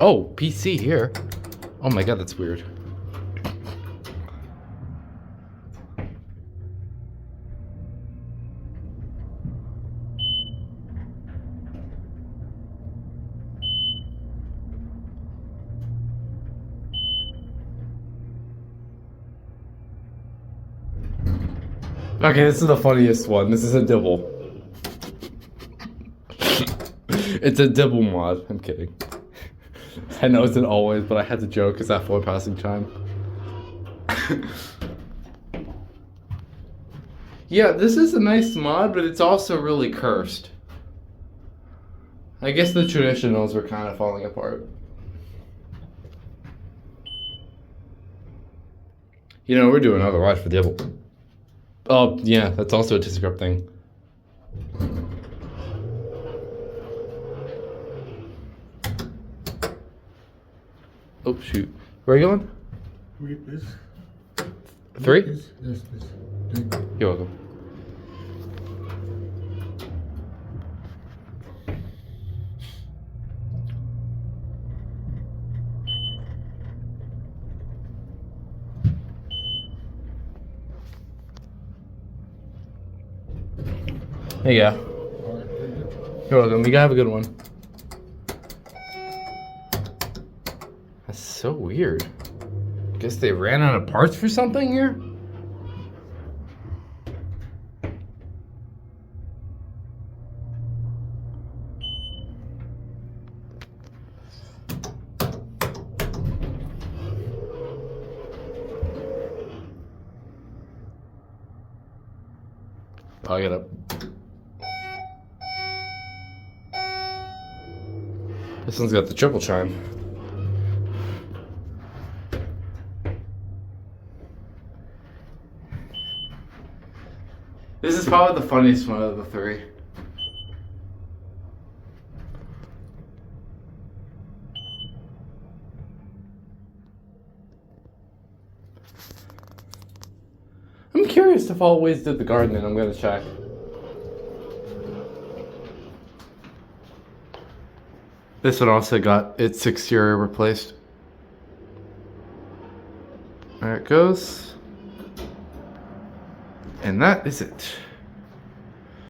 Oh, PC here. Oh my god, that's weird. Okay, this is the funniest one. This is a dibble. It's a dibble mod. I'm kidding. I know it's an always, but I had to joke because that for passing time. Yeah, this is a nice mod, but it's also really cursed. I guess the traditionals were kind of falling apart. You know, we're doing otherwise for dibble. Oh, yeah, that's also a Thyssenkrupp thing. Oh, shoot. Where are you going? Read this. 3? Yes, yes. You're welcome. There you go. You're welcome. You gotta have a good one. That's so weird. Guess they ran out of parts for something here? I'll get up. This one's got the triple chime. This is probably the funniest one of the 3. I'm curious if Always did the gardening. I'm gonna check. This one also got its exterior replaced. There it goes. And that is it.